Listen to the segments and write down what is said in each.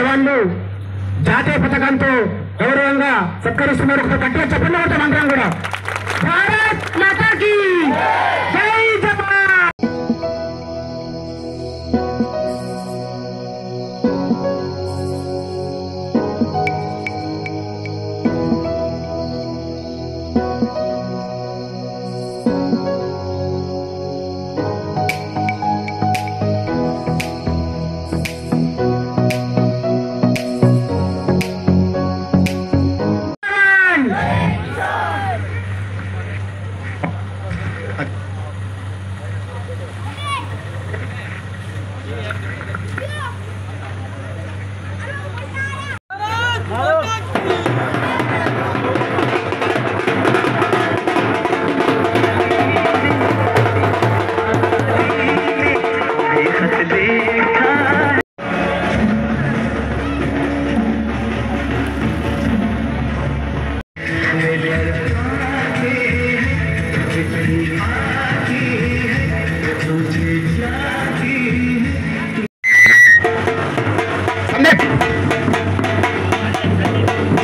జవాన్లు జాతీయ పథకంతో గౌరవంగా సత్కరిస్తున్నారు. గట్టిగా చెప్పండి అందరం కూడా. భారత్ మాతాకి జై జవాన్.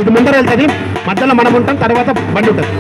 ఇది ముందర వెళ్తుంది, మధ్యలో మనం ఉంటాం, తర్వాత బండి ఉంటుంది.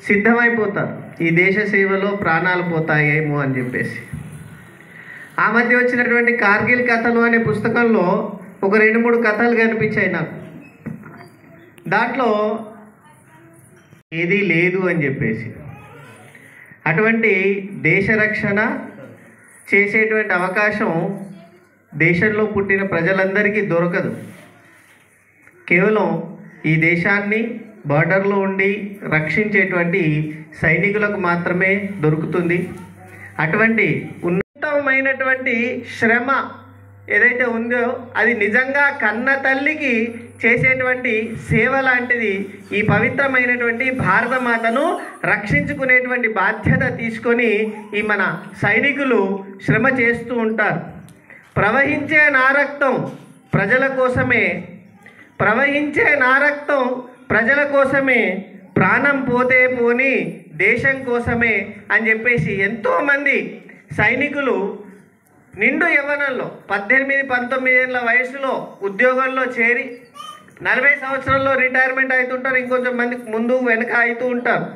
సిద్ధమైపోతారు ఈ దేశ సేవలో ప్రాణాలు పోతాయేమో అని చెప్పేసి. ఆ మధ్య వచ్చినటువంటి కార్గిల్ కథలు అనే పుస్తకంలో ఒక 2-3 కథలు కనిపించాయి నాకు. దాంట్లో ఏదీ లేదు అని చెప్పేసి, అటువంటి దేశ రక్షణ చేసేటువంటి అవకాశం దేశంలో పుట్టిన ప్రజలందరికీ దొరకదు. కేవలం ఈ దేశాన్ని బార్డర్లో ఉండి రక్షించేటువంటి సైనికులకు మాత్రమే దొరుకుతుంది. అటువంటి ఉన్నతమైనటువంటి శ్రమ ఏదైతే ఉందో అది నిజంగా కన్న తల్లికి చేసేటువంటి సేవ లాంటిది. ఈ పవిత్రమైనటువంటి భారతమాతను రక్షించుకునేటువంటి బాధ్యత తీసుకొని ఈ మన సైనికులు శ్రమ చేస్తూ ఉంటారు. ప్రవహించే నా రక్తం ప్రజల కోసమే, ప్రవహించే నా రక్తం ప్రజల కోసమే, ప్రాణం పోతే పోని దేశం కోసమే అని చెప్పేసి ఎంతోమంది సైనికులు నిండు యవ్వనంలో 18-19 ఏళ్ళ వయసులో ఉద్యోగంలో చేరి 40 సంవత్సరాల్లో రిటైర్మెంట్ అవుతుంటారు. ఇంకొంచెం మంది ముందు వెనక అవుతూ ఉంటారు.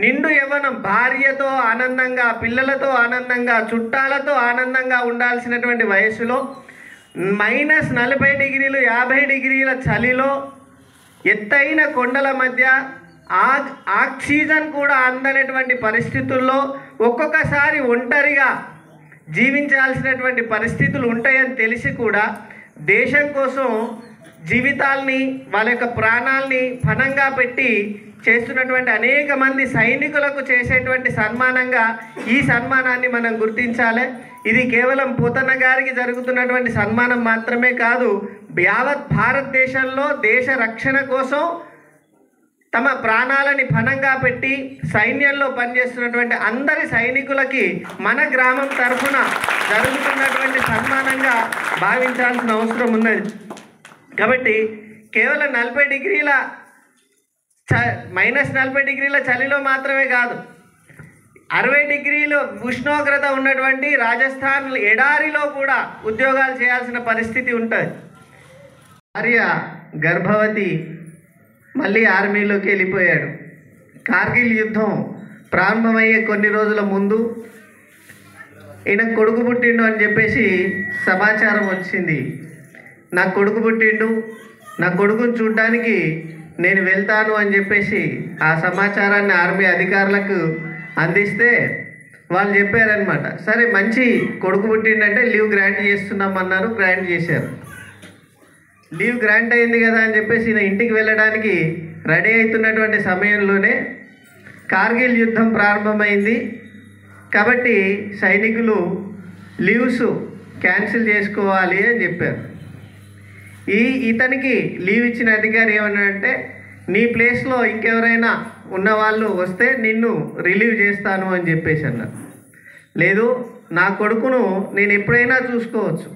నిండు యవ్వనం భార్యతో ఆనందంగా, పిల్లలతో ఆనందంగా, చుట్టాలతో ఆనందంగా ఉండాల్సినటువంటి వయసులో -40 డిగ్రీలు 50 డిగ్రీల చలిలో ఎత్తైన కొండల మధ్య ఆక్సిజన్ కూడా అందనటువంటి పరిస్థితుల్లో ఒక్కొక్కసారి ఒంటరిగా జీవించాల్సినటువంటి పరిస్థితులు ఉంటాయని తెలిసి కూడా దేశం కోసం జీవితాల్ని, వాళ్ళ యొక్క ప్రాణాల్ని పణంగా పెట్టి చేస్తున్నటువంటి అనేక మంది సైనికులకు చేసేటువంటి సన్మానంగా ఈ సన్మానాన్ని మనం గుర్తించాలి. ఇది కేవలం పోతన్న గారికి జరుగుతున్నటువంటి సన్మానం మాత్రమే కాదు, యావత్ భారతదేశంలో దేశ రక్షణ కోసం తమ ప్రాణాలని పణంగా పెట్టి సైన్యంలో పనిచేస్తున్నటువంటి అందరి సైనికులకి మన గ్రామం తరఫున జరుగుతున్నటువంటి సన్మానంగా భావించాల్సిన అవసరం ఉన్నది. కాబట్టి కేవలం -40 డిగ్రీల చలిలో మాత్రమే కాదు, 60 డిగ్రీలు ఉష్ణోగ్రత ఉన్నటువంటి రాజస్థాన్ ఎడారిలో కూడా ఉద్యోగాలు చేయాల్సిన పరిస్థితి ఉంటుంది. భార్య గర్భవతి, మళ్ళీ ఆర్మీలోకి వెళ్ళిపోయాడు. కార్గిల్ యుద్ధం ప్రారంభమయ్యే కొన్ని రోజుల ముందు ఈయన కొడుకు పుట్టిండు అని చెప్పేసి సమాచారం వచ్చింది. నా కొడుకు పుట్టిండు, నా కొడుకుని చూడ్డానికి నేను వెళ్తాను అని చెప్పేసి ఆ సమాచారాన్ని ఆర్మీ అధికారులకు అందిస్తే వాళ్ళు చెప్పారనమాట, సరే మంచి కొడుకు పుట్టిండంటే లీవ్ గ్రాంట్ చేస్తున్నామన్నారు. గ్రాంట్ చేశారు. లీవ్ గ్రాంట్ అయింది కదా అని చెప్పేసి ఈయన ఇంటికి వెళ్ళడానికి రెడీ అవుతున్నటువంటి సమయంలోనే కార్గిల్ యుద్ధం ప్రారంభమైంది. కాబట్టి సైనికులు లీవ్స్ క్యాన్సిల్ చేసుకోవాలి అని చెప్పారు. ఇతనికి లీవ్ ఇచ్చిన అధికారి ఏమన్నాడంటే, నీ ప్లేస్లో ఇంకెవరైనా ఉన్నవాళ్ళు వస్తే నిన్ను రిలీవ్ చేస్తాను అని చెప్పేసి అన్నారు. లేదు, నా కొడుకును నేను ఎప్పుడైనా చూసుకోవచ్చు,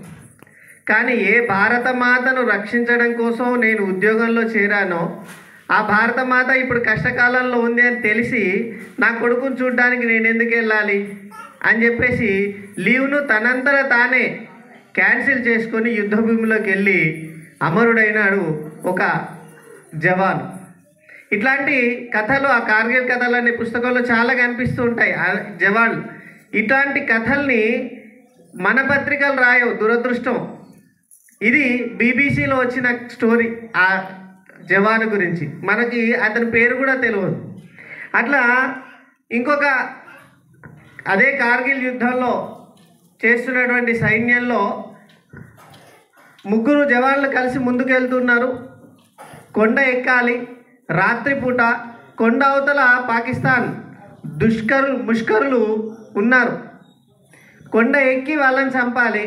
కానీ ఏ భారతమాతను రక్షించడం కోసం నేను ఉద్యోగంలో చేరానో ఆ భారతమాత ఇప్పుడు కష్టకాలంలో ఉంది అని తెలిసి నా కొడుకును చూడడానికి నేను ఎందుకు వెళ్ళాలి అని చెప్పేసి లీవ్ను తనంతర తానే క్యాన్సిల్ చేసుకొని యుద్ధభూమిలోకి వెళ్ళి అమరుడైనాడు ఒక జవాన్. ఇట్లాంటి కథలు, ఆ కార్గిల్ కథలు అనే పుస్తకంలో చాలా కనిపిస్తూ ఉంటాయి. ఆ జవాన్ ఇట్లాంటి కథల్ని మన పత్రికలు రాయవు, దురదృష్టం. ఇది బీబీసీలో వచ్చిన స్టోరీ ఆ జవాను గురించి, మనకి అతని పేరు కూడా తెలియదు. అట్లా ఇంకొక అదే కార్గిల్ యుద్ధంలో చేస్తున్నటువంటి సైన్యంలో 3 జవాన్లు కలిసి ముందుకు వెళ్తున్నారు. కొండ ఎక్కాలి, రాత్రిపూట కొండ అవతల పాకిస్తాన్ ముష్కరులు ఉన్నారు. కొండ ఎక్కి వాళ్ళని చంపాలి.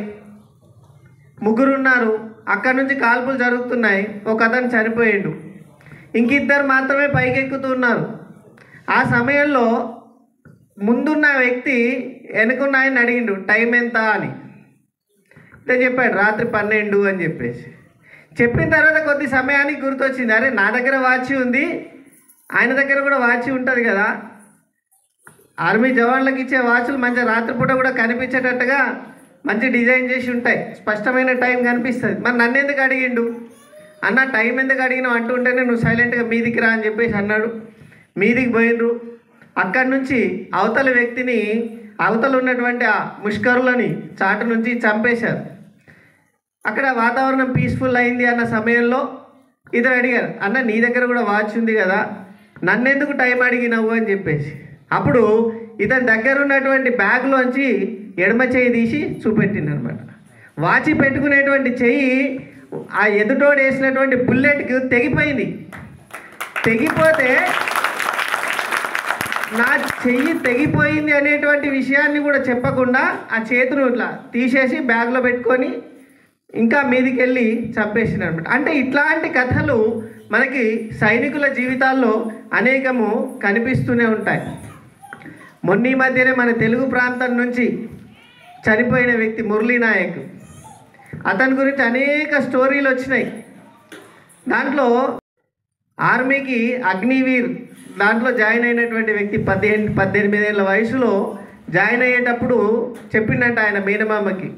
3 ఉన్నారు. అక్కడి నుంచి కాల్పులు జరుగుతున్నాయి. ఒక అతను చనిపోయిండు, ఇంకిద్దరు మాత్రమే పైకెక్కుతున్నారు. ఆ సమయంలో ముందున్న వ్యక్తి వెనుకున్న ఆయన అడిగిండు, టైం ఎంత అని. అంటే చెప్పాడు రాత్రి 12 అని చెప్పేసి. చెప్పిన తర్వాత కొద్ది సమయానికి గుర్తొచ్చింది, అరే నా దగ్గర వాచి ఉంది, ఆయన దగ్గర కూడా వాచి ఉంటుంది కదా. ఆర్మీ జవాన్లకు ఇచ్చే వాచులు మంచిగా రాత్రిపూట కూడా కనిపించేటట్టుగా మంచి డిజైన్ చేసి ఉంటాయి, స్పష్టమైన టైం కనిపిస్తుంది. మరి నన్ను ఎందుకు అడిగిండు అన్న, టైం ఎందుకు అడిగినావు అంటుంటేనే నువ్వు సైలెంట్గా మీదికి రా అని చెప్పేసి అన్నాడు. మీదికి పోయినరు. అక్కడి నుంచి అవతల వ్యక్తిని, అవతల ఉన్నటువంటి ఆ ముష్కరులని చాటు నుంచి చంపేశారు. అక్కడ వాతావరణం పీస్ఫుల్ అయింది అన్న సమయంలో ఇతను అడిగారు, అన్న నీ దగ్గర కూడా వాచ్ ఉంది కదా, నన్నెందుకు టైం అడిగినావు అని చెప్పేసి. అప్పుడు ఇతని దగ్గర ఉన్నటువంటి బ్యాగ్లోంచి ఎడమ చెయ్యి తీసి చూపెట్టింది అనమాట. వాచి పెట్టుకునేటువంటి చెయ్యి ఆ ఎదుటోడు వేసినటువంటి బుల్లెట్కి తెగిపోయింది. తెగిపోతే నా చెయ్యి తెగిపోయింది అనేటువంటి విషయాన్ని కూడా చెప్పకుండా ఆ చేతులు ఇట్లా తీసేసి బ్యాగ్లో పెట్టుకొని ఇంకా మీదికి వెళ్ళి చంపేసిన అనమాట. అంటే ఇట్లాంటి కథలు మనకి సైనికుల జీవితాల్లో అనేకము కనిపిస్తూనే ఉంటాయి. మొన్న ఈ మధ్యనే మన తెలుగు ప్రాంతం నుంచి చనిపోయిన వ్యక్తి మురళీ నాయక్, అతని గురించి అనేక స్టోరీలు వచ్చినాయి. దాంట్లో ఆర్మీకి అగ్నివీర్ దాంట్లో జాయిన్ అయినటువంటి వ్యక్తి 18 ఏళ్ళ వయసులో జాయిన్ అయ్యేటప్పుడు చెప్పిండంట ఆయన మేనమామకి,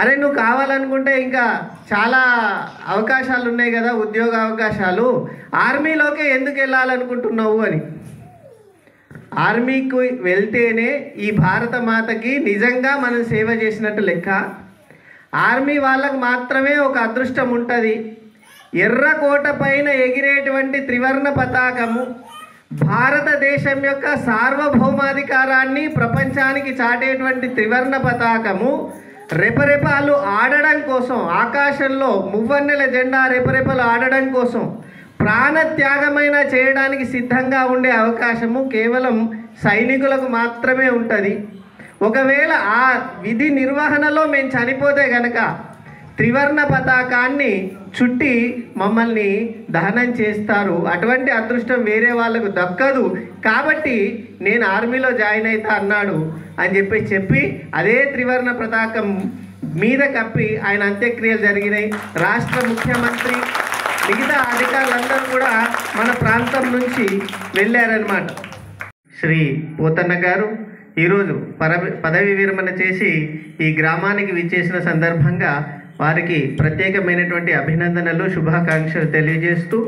అరే నువ్వు కావాలనుకుంటే ఇంకా చాలా అవకాశాలు ఉన్నాయి కదా, ఉద్యోగ అవకాశాలు, ఆర్మీలోకే ఎందుకు వెళ్ళాలనుకుంటున్నావు అని. ఆర్మీకి వెళ్తేనే ఈ భారత మాతకి నిజంగా మనం సేవ చేసినట్టు లెక్క. ఆర్మీ వాళ్ళకు మాత్రమే ఒక అదృష్టం ఉంటుంది. ఎర్రకోట పైన ఎగిరేటువంటి త్రివర్ణ పతాకము భారతదేశం యొక్క సార్వభౌమాధికారాన్ని ప్రపంచానికి చాటేటువంటి త్రివర్ణ పతాకము రెపరెపలు ఆడడం కోసం, ఆకాశంలో మువ్వన్నెల జెండా రెపరెపలు ఆడడం కోసం ప్రాణత్యాగమైన చేయడానికి సిద్ధంగా ఉండే అవకాశము కేవలం సైనికులకు మాత్రమే ఉంటుంది. ఒకవేళ ఆ విధి నిర్వహణలో మేము చనిపోతే గనక త్రివర్ణ పతాకాన్ని చుట్టి మమ్మల్ని దహనం చేస్తారు. అటువంటి అదృష్టం వేరే వాళ్ళకు దక్కదు. కాబట్టి నేను ఆర్మీలో జాయిన్ అవుతా అన్నాడు అని చెప్పి అదే త్రివర్ణ పతాకం మీద కప్పి ఆయన అంత్యక్రియలు జరిగినాయి. రాష్ట్ర ముఖ్యమంత్రి మిగతా అధికారులందరూ కూడా మన ప్రాంతం నుంచి వెళ్ళారనమాట. శ్రీ పోతన్న గారు ఈరోజు పదవి విరమణ చేసి ఈ గ్రామానికి విచ్చేసిన సందర్భంగా వారికి ప్రత్యేకమైనటువంటి అభినందనలు, శుభాకాంక్షలు తెలియజేస్తూ,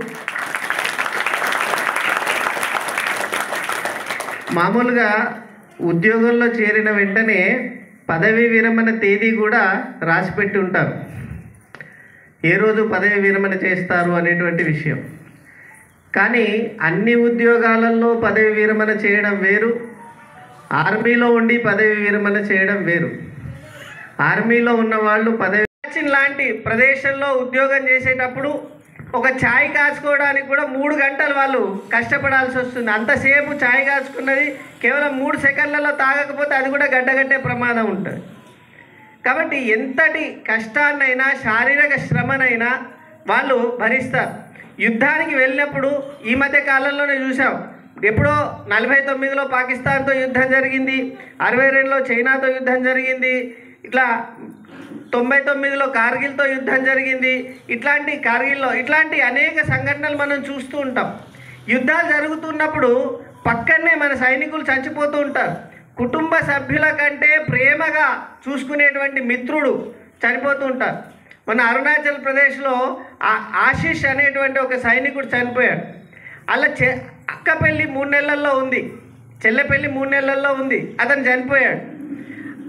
మామూలుగా ఉద్యోగంలో చేరిన వెంటనే పదవి విరమణ తేదీ కూడా రాసిపెట్టి ఉంటారు, ఏ రోజు పదవి విరమణ చేస్తారు అనేటువంటి విషయం. కానీ అన్ని ఉద్యోగాలలో పదవి విరమణ చేయడం వేరు, ఆర్మీలో ఉండి పదవి విరమణ చేయడం వేరు. ఆర్మీలో ఉన్న వాళ్ళు పదవి లాంటి ప్రదేశంలో ఉద్యోగం చేసేటప్పుడు ఒక ఛాయ్ కాచుకోవడానికి కూడా 3 గంటలు వాళ్ళు కష్టపడాల్సి వస్తుంది. అంతసేపు ఛాయ్ కాచుకున్నది కేవలం 3 సెకండ్లలో తాగకపోతే అది కూడా గడ్డగట్టే ప్రమాదం ఉంటుంది. కాబట్టి ఎంతటి కష్టాన్నైనా శారీరక శ్రమనైనా వాళ్ళు భరిస్తారు. యుద్ధానికి వెళ్ళినప్పుడు ఈ మధ్య కాలంలోనే చూసాం, ఎప్పుడో 49లో పాకిస్తాన్తో యుద్ధం జరిగింది, 62లో చైనాతో యుద్ధం జరిగింది, ఇట్లా 99లో కార్గిల్తో యుద్ధం జరిగింది. ఇట్లాంటి అనేక సంఘటనలు మనం చూస్తూ ఉంటాం. యుద్ధాలు జరుగుతున్నప్పుడు పక్కనే మన సైనికులు చచ్చిపోతూ ఉంటారు. కుటుంబ సభ్యుల కంటే ప్రేమగా చూసుకునేటువంటి మిత్రుడు చనిపోతూ ఉంటారు. మన అరుణాచల్ ప్రదేశ్లో ఆశీష్ అనేటువంటి ఒక సైనికుడు చనిపోయాడు. అలా అక్క పెళ్ళి 3 నెలల్లో ఉంది, చెల్లె పెళ్ళి 3 నెలల్లో ఉంది, అతను చనిపోయాడు.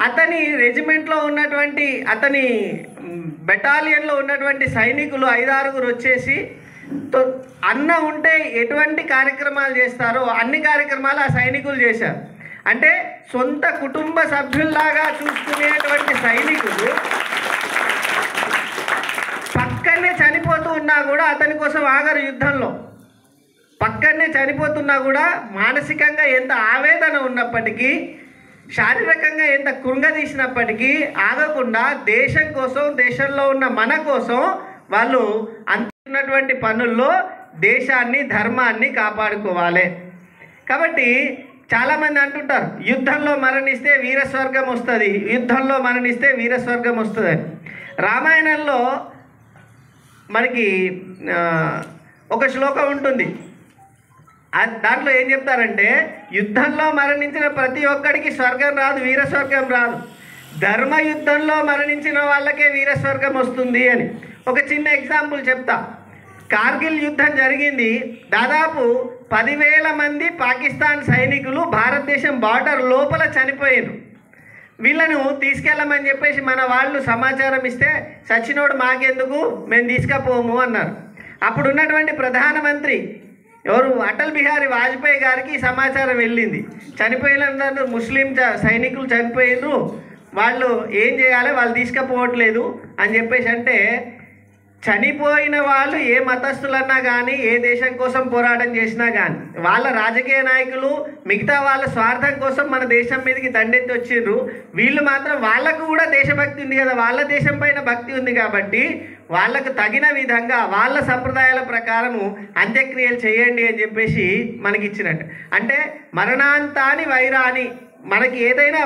అతని రెజిమెంట్లో ఉన్నటువంటి అతని బెటాలియన్లో ఉన్నటువంటి సైనికులు 5-6 వచ్చేసి అన్న ఉంటే ఎటువంటి కార్యక్రమాలు చేస్తారో అన్ని కార్యక్రమాలు ఆ సైనికులు చేశారు. అంటే సొంత కుటుంబ సభ్యుల్లాగా చూసుకునేటువంటి సైనికులు పక్కనే చనిపోతూ ఉన్నా కూడా అతని కోసం ఆగరు. యుద్ధంలో పక్కనే చనిపోతున్నా కూడా మానసికంగా ఎంత ఆవేదన ఉన్నప్పటికీ, శారీరకంగా ఎంత కృంగదీసినప్పటికీ ఆగకుండా దేశం కోసం, దేశంలో ఉన్న మన కోసం వాళ్ళు అంటున్నటువంటి పనుల్లో దేశాన్ని, ధర్మాన్ని కాపాడుకోవాలి. కాబట్టి చాలామంది అంటుంటారు యుద్ధంలో మరణిస్తే వీరస్వర్గం వస్తుంది, యుద్ధంలో మరణిస్తే వీరస్వర్గం వస్తుంది. రామాయణంలో మనకి ఒక శ్లోకం ఉంటుంది. దాంట్లో ఏం చెప్తారంటే, యుద్ధంలో మరణించిన ప్రతి ఒక్కడికి స్వర్గం రాదు, వీరస్వర్గం రాదు, ధర్మ యుద్ధంలో మరణించిన వాళ్ళకే వీరస్వర్గం వస్తుంది అని. ఒక చిన్న ఎగ్జాంపుల్ చెప్తా. కార్గిల్ యుద్ధం జరిగింది. దాదాపు 10,000 మంది పాకిస్తాన్ సైనికులు భారతదేశం బార్డర్ లోపల చనిపోయారు. వీళ్ళను తీసుకెళ్ళమని చెప్పేసి మన వాళ్ళు సమాచారం ఇస్తే, సచినోడు మాకెందుకు, మేము తీసుకపోము అన్నారు. అప్పుడు ఉన్నటువంటి ప్రధానమంత్రి ఎవరు, అటల్ బిహారీ వాజ్పేయి గారికి సమాచారం వెళ్ళింది, చనిపోయిన ముస్లిం సైనికులు చనిపోయారు, వాళ్ళు ఏం చేయాలి, వాళ్ళు తీసుకుపోవట్లేదు అని చెప్పేసి అంటే, చనిపోయిన వాళ్ళు ఏ మతస్థులన్నా కానీ, ఏ దేశం కోసం పోరాటం చేసినా కానీ, వాళ్ళ రాజకీయ నాయకులు మిగతా వాళ్ళ స్వార్థం కోసం మన దేశం మీదకి దండెత్తి వచ్చిండ్రు. వీళ్ళు మాత్రం వాళ్ళకు కూడా దేశభక్తి ఉంది కదా, వాళ్ళ దేశం పైన భక్తి ఉంది కాబట్టి వాళ్ళకు తగిన విధంగా వాళ్ళ సంప్రదాయాల ప్రకారము అంత్యక్రియలు చేయండి అని చెప్పేసి మనకి ఇచ్చినట్టు. అంటే మరణాంతాని వైరాని, మనకి ఏదైనా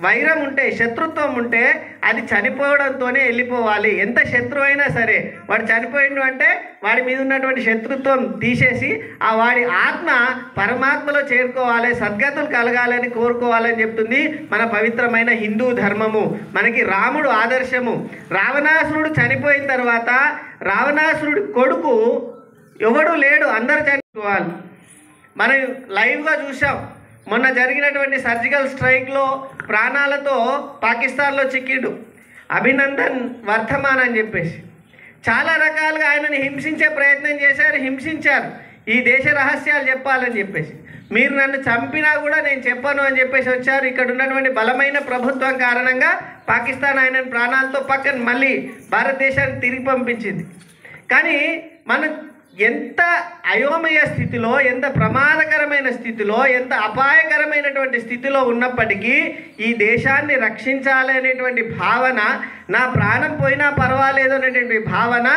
వైరం ఉంటే, శత్రుత్వం ఉంటే అది చనిపోవడంతోనే వెళ్ళిపోవాలి. ఎంత శత్రువు అయినా సరే వాడు చనిపోయిండు అంటే వాడి మీద ఉన్నటువంటి శత్రుత్వం తీసేసి ఆ వాడి ఆత్మ పరమాత్మలో చేరుకోవాలి, సద్గతులు కలగాలని కోరుకోవాలని చెప్తుంది మన పవిత్రమైన హిందూ ధర్మము. మనకి రాముడు ఆదర్శము. రావణాసురుడు చనిపోయిన తర్వాత రావణాసురుడి కొడుకు ఎవడు లేడు, అందరు చనిపోవాలి. మనం లైవ్గా చూసాం. మొన్న జరిగినటువంటి సర్జికల్ స్ట్రైక్లో ప్రాణాలతో పాకిస్తాన్లో చిక్కిండు అభినందన్ వర్ధమాన్ అని చెప్పేసి. చాలా రకాలుగా ఆయనని హింసించే ప్రయత్నం చేశారు, హింసించారు. ఈ దేశ రహస్యాలు చెప్పాలని చెప్పేసి. మీరు నన్ను చంపినా కూడా నేను చెప్పను అని చెప్పేసి వచ్చారు. ఇక్కడ ఉన్నటువంటి బలమైన ప్రభుత్వం కారణంగా పాకిస్తాన్ ఆయనను ప్రాణాలతో పక్కన మళ్ళీ భారతదేశానికి తిరిగి పంపించింది. కానీ మనం ఎంత అయోమయ స్థితిలో, ఎంత ప్రమాదకరమైన స్థితిలో, ఎంత అపాయకరమైనటువంటి స్థితిలో ఉన్నప్పటికీ ఈ దేశాన్ని రక్షించాలి అనేటువంటి భావన, నా ప్రాణం పోయినా పర్వాలేదు అనేటువంటి భావన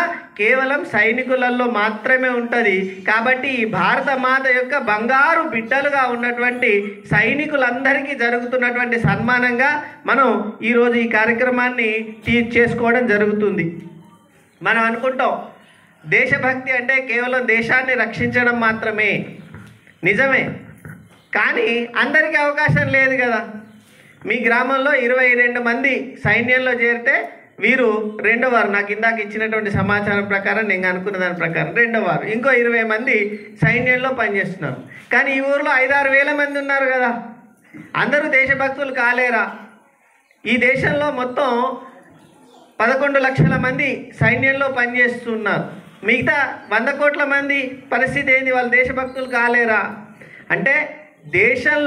కేవలం సైనికులలో మాత్రమే ఉంటుంది. కాబట్టి ఈ భారత మాత యొక్క బంగారు బిడ్డలుగా ఉన్నటువంటి సైనికులందరికీ జరుగుతున్నటువంటి సన్మానంగా మనం ఈరోజు ఈ కార్యక్రమాన్ని చేసుకోవడం జరుగుతుంది. మనం అనుకుంటాం దేశభక్తి అంటే కేవలం దేశాన్ని రక్షించడం మాత్రమే. నిజమే, కానీ అందరికీ అవకాశం లేదు కదా. మీ గ్రామంలో 22 మంది సైన్యంలో చేరితే వీరు రెండోవారు, నాకు ఇందాక ఇచ్చినటువంటి సమాచారం ప్రకారం, నేను అనుకున్న దాని ప్రకారం రెండోవారు. ఇంకో 20 మంది సైన్యంలో పనిచేస్తున్నారు. కానీ ఈ ఊరిలో 5-6 వేల మంది ఉన్నారు కదా. అందరూ దేశభక్తులు కాలేరా? ఈ దేశంలో మొత్తం 11 లక్షల మంది సైన్యంలో పనిచేస్తున్నారు. మిగతా 100 కోట్ల మంది పరిస్థితి ఏంది? వాళ్ళు దేశభక్తులు కాలేరా? అంటే దేశం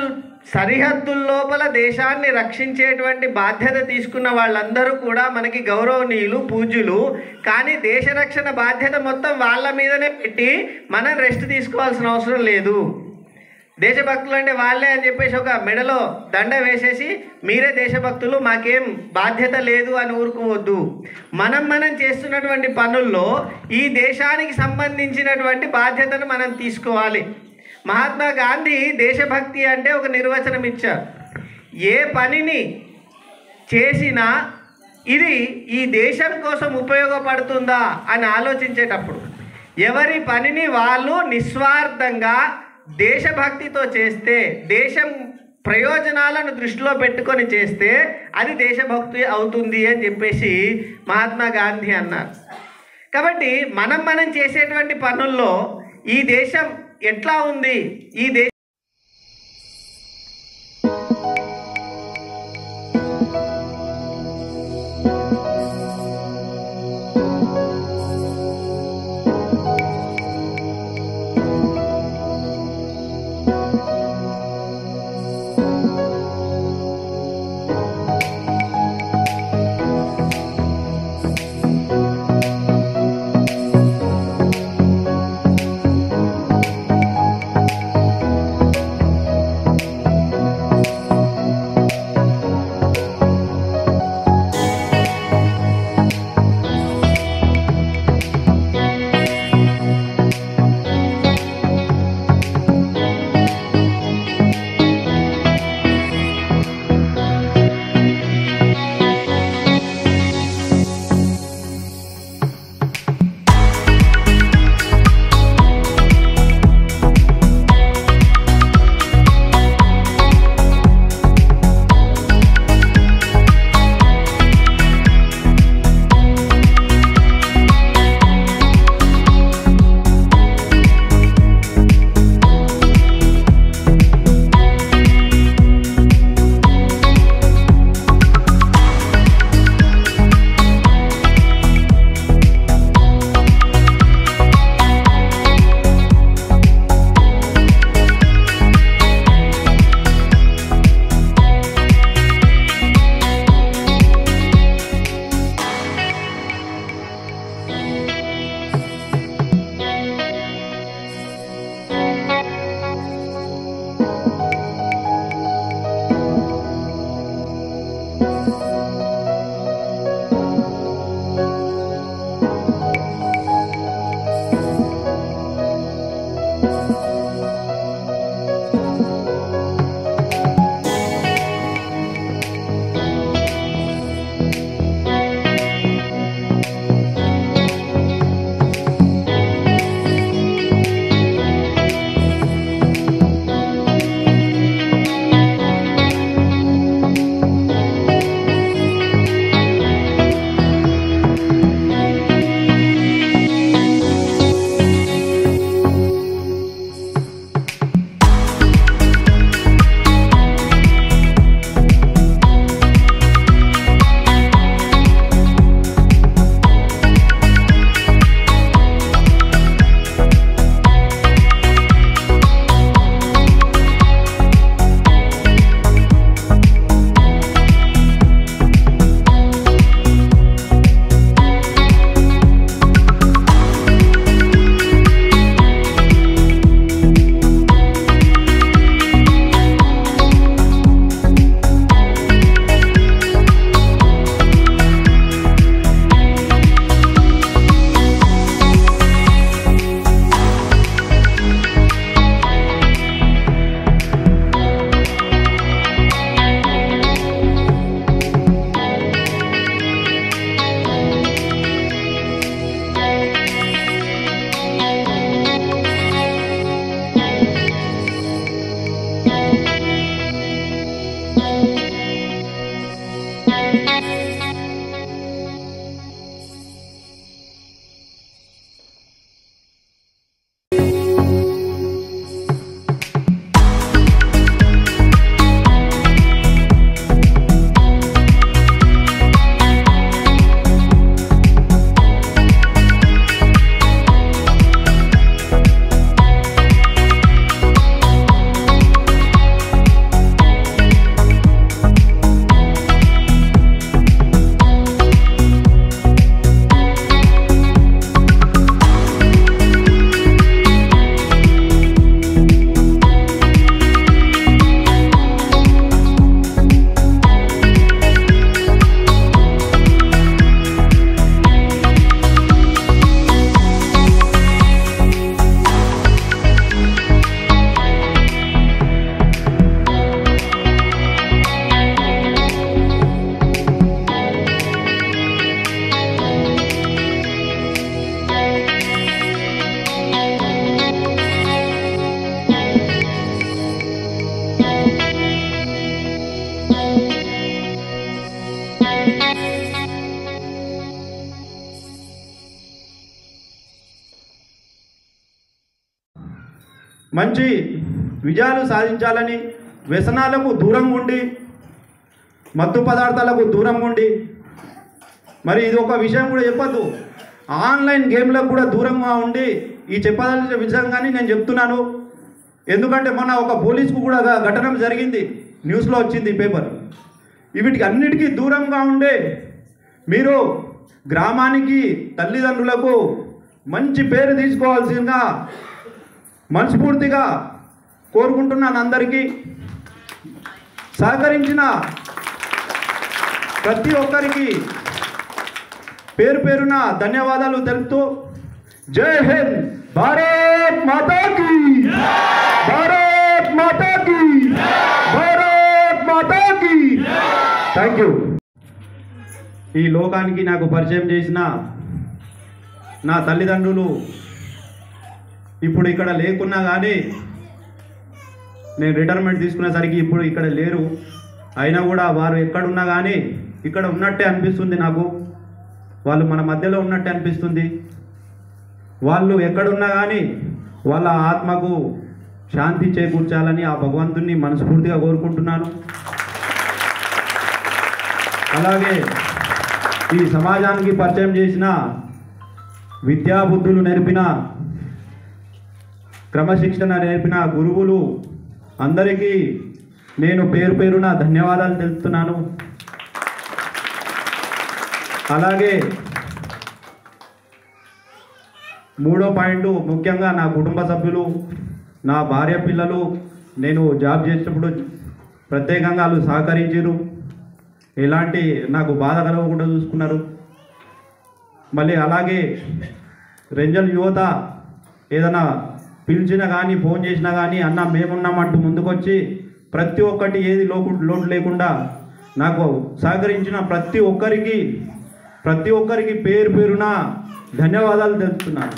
సరిహద్దుల లోపల దేశాన్ని రక్షించేటువంటి బాధ్యత తీసుకున్న వాళ్ళందరూ కూడా మనకి గౌరవనీయులు, పూజ్యులు. కానీ దేశ రక్షణ బాధ్యత మొత్తం వాళ్ళ మీదనే పెట్టి మనం రెస్ట్ తీసుకోవాల్సిన అవసరం లేదు. దేశభక్తులు అంటే వాళ్ళే అని చెప్పేసి ఒక మెడలో దండ వేసేసి మీరే దేశభక్తులు, మాకేం బాధ్యత లేదు అని ఊరుకోవద్దు. మనం చేస్తున్నటువంటి పనుల్లో ఈ దేశానికి సంబంధించినటువంటి బాధ్యతను మనం తీసుకోవాలి. మహాత్మా గాంధీ దేశభక్తి అంటే ఒక నిర్వచనం ఇచ్చారు. ఏ పనిని చేసినా ఇది ఈ దేశం కోసం ఉపయోగపడుతుందా అని ఆలోచించేటప్పుడు ఎవరి పనిని వాళ్ళు నిస్వార్థంగా దేశభక్తితో చేస్తే, దేశం ప్రయోజనాలను దృష్టిలో పెట్టుకొని చేస్తే అది దేశభక్తి అవుతుంది అని చెప్పేసి మహాత్మా గాంధీ అన్నారు. కాబట్టి మనం చేసేటువంటి పనుల్లో ఈ దేశం ఎట్లా ఉంది, ఈ దేశం మంచి విజయాలు సాధించాలని, వ్యసనాలకు దూరంగా ఉండి, మత్తు పదార్థాలకు దూరంగా ఉండి, మరి ఇది ఒక విషయం కూడా చెప్పొద్దు, ఆన్లైన్ గేమ్లకు కూడా దూరంగా ఉండి ఈ చెప్పదలసిన విషయంగానే నేను చెప్తున్నాను. ఎందుకంటే మొన్న ఒక పోలీసుకు కూడా ఘటన జరిగింది, న్యూస్లో వచ్చింది పేపర్. వీటికి అన్నిటికీ దూరంగా ఉండే మీరు గ్రామానికి, తల్లిదండ్రులకు మంచి పేరు తీసుకోవాల్సిందిగా మనస్ఫూర్తిగా కోరుకుంటున్నాను. అందరికీ సహకరించిన ప్రతి ఒక్కరికి పేరు పేరున ధన్యవాదాలు తెలుపుతూ జై హింద్, భారత్ మాతా కీ, భారత్ మాతా కీ, భారత్ మాతా కీ. Thank you. ఈ లోకానికి నాకు పరిచయం చేసిన నా తల్లిదండ్రులు ఇప్పుడు ఇక్కడ లేకున్నా కానీ, నేను రిటైర్మెంట్ తీసుకునేసరికి ఇప్పుడు ఇక్కడ లేరు. అయినా కూడా వారు ఎక్కడున్నా కానీ ఇక్కడ ఉన్నట్టే అనిపిస్తుంది నాకు. వాళ్ళు మన మధ్యలో ఉన్నట్టే అనిపిస్తుంది. వాళ్ళు ఎక్కడున్నా కానీ వాళ్ళ ఆత్మకు శాంతి చేకూర్చాలని ఆ భగవంతుని మనస్ఫూర్తిగా కోరుకుంటున్నాను. అలాగే ఈ సమాజానికి పరిచయం చేసిన, విద్యాబుద్ధులు నేర్పిన, క్రమశిక్షణ నేర్పిన గురువులు అందరికీ నేను పేరు పేరున ధన్యవాదాలు తెలుపుతున్నాను. అలాగే మూడో పాయింట్, ముఖ్యంగా నా కుటుంబ సభ్యులు, నా భార్య పిల్లలు, నేను జాబ్ చేసేటప్పుడు ప్రత్యేకంగా వాళ్ళు సహకరించారు. ఎలాంటి నాకు బాధ కలగకుండా చూసుకున్నారు. మళ్ళీ అలాగే రెంజల్ యువత ఏదైనా పిలిచినా కానీ, ఫోన్ చేసినా కానీ, అన్న మేమున్నామంటూ ముందుకొచ్చి ప్రతి ఒక్కటి ఏది లోటు లేకుండా నాకు సహకరించిన ప్రతి ఒక్కరికి పేరు పేరున ధన్యవాదాలు తెలుపుతున్నాను.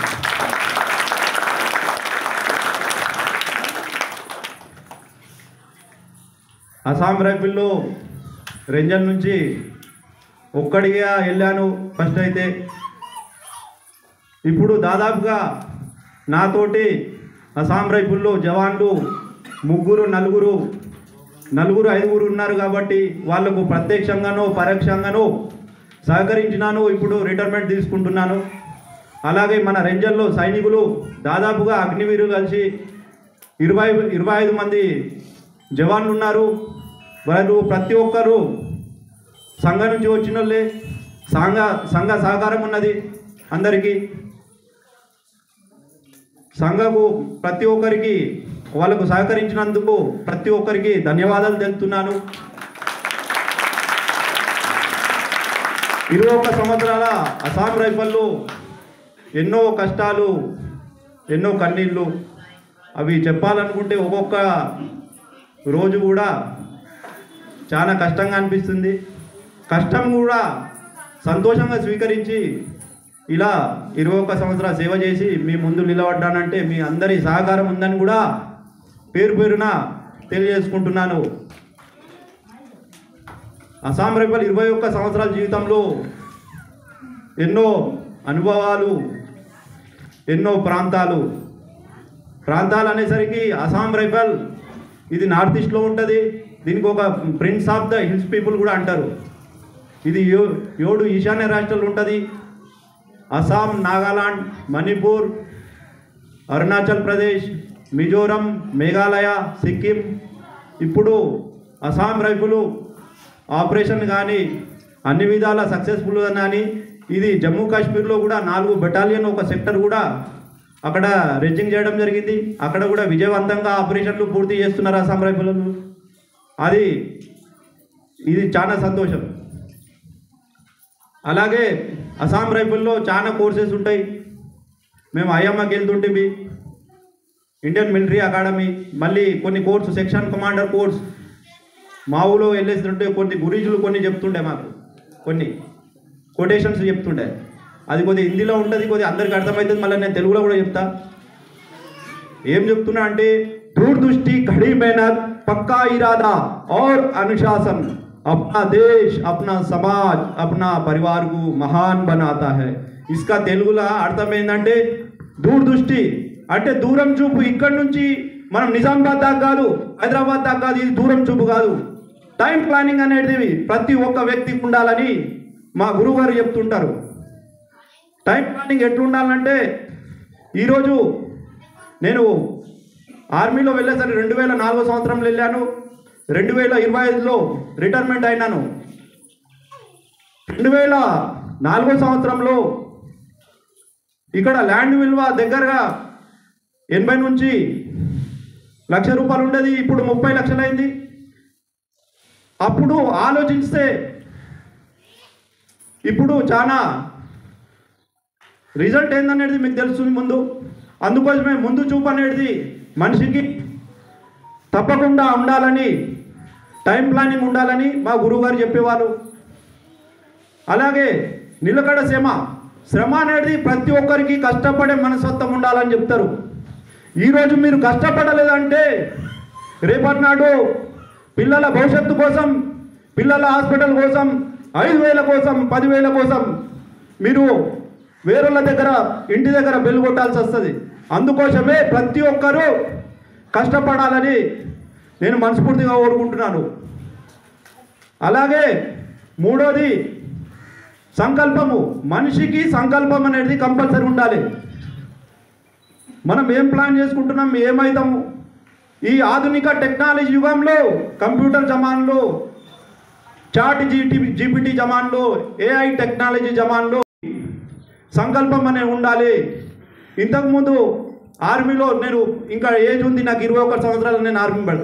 అస్సాం రైఫిల్లో రెంజల్ నుంచి ఒక్కడిగా వెళ్ళాను ఫస్ట్ అయితే. ఇప్పుడు దాదాపుగా నాతోటి అస్సాం రైఫిల్లో జవాన్లు ముగ్గురు నలుగురు ఐదుగురు ఉన్నారు. కాబట్టి వాళ్లకు ప్రత్యక్షంగానో పరోక్షంగానో సహకరించినాను. ఇప్పుడు రిటైర్మెంట్ తీసుకుంటున్నాను. అలాగే మన రెంజల్లో సైనికులు దాదాపుగా అగ్నివీరులు కలిసి 25 మంది జవాన్లు ఉన్నారు. వాళ్ళు ప్రతి ఒక్కరు సంఘం నుంచి వచ్చిన వాళ్ళే. సంఘ సహకారం ఉన్నది అందరికీ. సంఘకు ప్రతి ఒక్కరికి వాళ్ళకు సహకరించినందుకు ప్రతి ఒక్కరికి ధన్యవాదాలు తెలుపుతున్నాను. 21 సంవత్సరాల అస్సాం రైఫిల్లో ఎన్నో కష్టాలు, ఎన్నో కన్నీళ్ళు, అవి చెప్పాలనుకుంటే ఒక్కొక్క రోజు కూడా చాలా కష్టంగా అనిపిస్తుంది. కష్టం కూడా సంతోషంగా స్వీకరించి ఇలా 21 సంవత్సరాల సేవ చేసి మీ ముందు నిలబడ్డానంటే మీ అందరి సహకారం ఉందని కూడా పేరు పేరున తెలియజేసుకుంటున్నాను. అస్సాం రైఫిల్ 21 సంవత్సరాల జీవితంలో ఎన్నో అనుభవాలు, ఎన్నో ప్రాంతాలు అనేసరికి అస్సాం రైఫిల్ ఇది నార్త్ ఈస్ట్లో ఉంటుంది. దీనికి ఒక prince of the hills people కూడా అంటారు. ఇది 7 ఈశాన్య రాష్ట్రాలు ఉంటుంది. అస్సాం, నాగాలాండ్, మణిపూర్, అరుణాచల్ ప్రదేశ్, మిజోరం, మేఘాలయ, సిక్కిం. ఇప్పుడు అస్సాం రైఫిల్ ఆపరేషన్ కానీ అన్ని విధాల సక్సెస్ఫుల్ కానీ ఇది జమ్మూ కాశ్మీర్లో కూడా 4 బెటాలియన్ ఒక సెక్టర్ కూడా అక్కడ రెజ్జింగ్ చేయడం జరిగింది. అక్కడ కూడా విజయవంతంగా ఆపరేషన్లు పూర్తి చేస్తున్నారు అస్సాం రైఫిల్. ఇది చాలా సంతోషం. అలాగే అస్సాం రైఫిల్లో చాలా కోర్సెస్ ఉంటాయి. మేము ఐఎంఏకి వెళ్తుంటే ఇండియన్ మిలిటరీ అకాడమీ, మళ్ళీ కొన్ని కోర్సు సెక్షన్ కమాండర్ కోర్స్ మా ఊళ్ళో వెళ్ళేస్తుంటే కొన్ని గురీజులు కొన్ని చెప్తుండే, మాకు కొన్ని కొటేషన్స్ చెప్తుండే. అది కొద్దిగా హిందీలో ఉంటుంది, కొద్దిగా అందరికి అర్థమవుతుంది. మళ్ళీ నేను తెలుగులో కూడా చెప్తా. ఏం చెప్తున్నా అంటే, दूरदृष्टि, कड़ी मेहनत, पक्का इरादा और अनुशासन अपना देश, अपना समाज, अपना परिवार को महान बनाता है. इसका తెలుగులో అర్థం ఏంటంటే దూరదృష్టి అంటే దూరం చూపు ఇక్కడి నుంచి మనం నిజామాబాద్ దాకా కాదు, హైదరాబాద్ దాకా కాదు, ఇది దూరం చూపు కాదు. టైం ప్లానింగ్ అనేది ప్రతి ఒక్క వ్యక్తికి ఉండాలని మా గురువు గారు చెప్తుంటారు. టైం ప్లానింగ్ ఎట్లా ఉండాలంటే, ఈరోజు నేను ఆర్మీలో వెళ్ళేసరికి 2004 సంవత్సరంలో వెళ్ళాను. 2025లో రిటైర్మెంట్ అయినాను. 2004 సంవత్సరంలో ఇక్కడ ల్యాండ్ విలువ దగ్గరగా 80 నుంచి లక్ష రూపాయలు ఉండేది, ఇప్పుడు 30 లక్షలైంది. అప్పుడు ఆలోచిస్తే ఇప్పుడు చాలా రిజల్ట్ ఏందనేది మీకు తెలుస్తుంది ముందు. అందుకోసమే ముందు చూపు అనేది మనిషికి తప్పకుండా ఉండాలని, టైం ప్లానింగ్ ఉండాలని మా గురువుగారు చెప్పేవారు. అలాగే నిలకడ శ్రమ అనేది ప్రతి ఒక్కరికి కష్టపడే మనస్తత్వం ఉండాలని చెప్తారు. ఈరోజు మీరు కష్టపడలేదంటే రేపటి నాడు పిల్లల భవిష్యత్తు కోసం, పిల్లల హాస్పిటల్ కోసం, 5,000 కోసం, 10,000 కోసం మీరు వేరేళ్ళ దగ్గర ఇంటి దగ్గర బెల్లు కొట్టాల్సి వస్తుంది. అందుకోసమే ప్రతి ఒక్కరూ కష్టపడాలని నేను మనస్ఫూర్తిగా కోరుకుంటున్నాను. అలాగే మూడోది సంకల్పము. మనిషికి సంకల్పం అనేది కంపల్సరీ ఉండాలి. మనం ఏం ప్లాన్ చేసుకుంటున్నాం, ఏమవుతాము, ఈ ఆధునిక టెక్నాలజీ యుగంలో, కంప్యూటర్ జమాన్లో, చాట్ జీపీటీ జమాన్లో, ఏఐ టెక్నాలజీ జమాన్లో సంకల్పం అనేది ఉండాలి. ఇంతకుముందు ఆర్మీలో నేను ఇంకా ఏజ్ ఉంది, నాకు 21 సంవత్సరాలు, నేను ఆర్మీ పడు.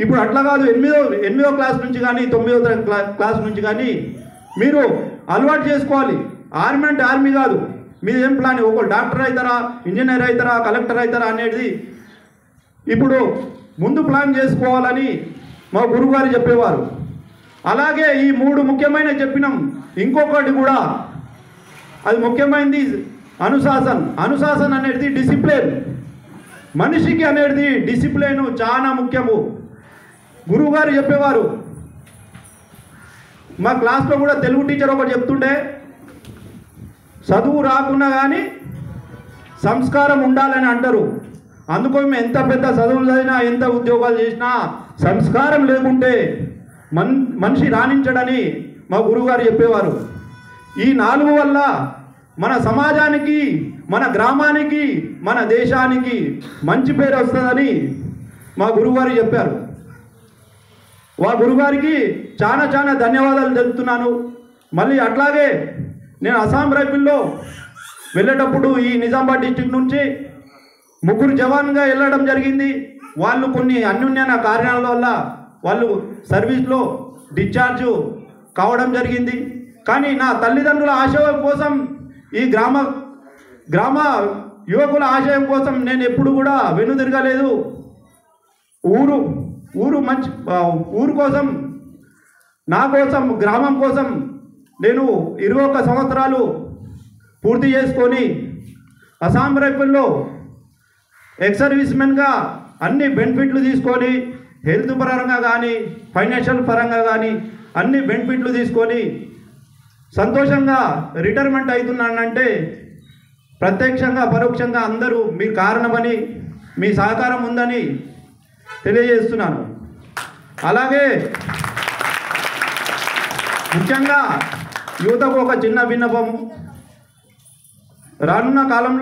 ఇప్పుడు అట్లా కాదు, 8వ క్లాస్ నుంచి కానీ 9వ క్లాస్ నుంచి కానీ మీరు అలవాటు చేసుకోవాలి. ఆర్మీ అంటే ఆర్మీ కాదు, మీరు ఏం ప్లాన్, ఒక డాక్టర్ అవుతారా, ఇంజనీర్ అవుతారా, కలెక్టర్ అవుతారా అనేది ఇప్పుడు ముందు ప్లాన్ చేసుకోవాలని మా గురువుగారు చెప్పేవారు. అలాగే ఈ 3 ముఖ్యమైన చెప్పినాం. ఇంకొకటి కూడా అది ముఖ్యమైనది అనుశాసన్ అనేది డిసిప్లిన్. మనిషికి అనేది డిసిప్లిన్ చాలా ముఖ్యము. గురువుగారు చెప్పేవారు. మా క్లాస్లో కూడా తెలుగు టీచర్ ఒకటి చెప్తుండే, చదువు రాకున్నా కానీ సంస్కారం ఉండాలని అంటారు. అందుకో మేము ఎంత పెద్ద చదువులు చదివినా, ఎంత ఉద్యోగాలు చేసినా సంస్కారం లేకుంటే మనిషి రాణించడని మా గురువుగారు చెప్పేవారు. ఈ 4 వల్ల మన సమాజానికి, మన గ్రామానికి, మన దేశానికి మంచి పేరు వస్తుందని మా గురువుగారు చెప్పారు. మా గురువుగారికి చాలా ధన్యవాదాలు తెలుపుతున్నాను. మళ్ళీ అట్లాగే నేను అస్సాం రైఫిల్లో వెళ్ళేటప్పుడు ఈ నిజామాబాద్ డిస్టిక్ నుంచి 3 జవాన్గా వెళ్ళడం జరిగింది. వాళ్ళు కొన్ని అన్యోన్య కారణాల వల్ల వాళ్ళు సర్వీస్లో డిశ్చార్జ్ కావడం జరిగింది. కానీ నా తల్లిదండ్రుల ఆశయం కోసం, ఈ గ్రామ యువకుల ఆశయం కోసం నేను ఎప్పుడు కూడా వెనుదిరగలేదు. ఊరు కోసం, నా కోసం, గ్రామం కోసం నేను 21 సంవత్సరాలు పూర్తి చేసుకొని అస్సాం రైఫిల్లో ఎక్స్ సర్వీస్మెన్గా అన్ని బెనిఫిట్లు తీసుకొని, హెల్త్ పరంగా కానీ, ఫైనాన్షియల్ పరంగా కానీ అన్ని బెనిఫిట్లు తీసుకొని సంతోషంగా రిటైర్మెంట్ అవుతున్నానంటే ప్రత్యక్షంగా పరోక్షంగా అందరూ మీ కారణమని, మీ సహకారం ఉందని తెలియజేస్తున్నాను. అలాగే ముఖ్యంగా యువతకు ఒక చిన్న విన్నపం. రానున్న కాలంలో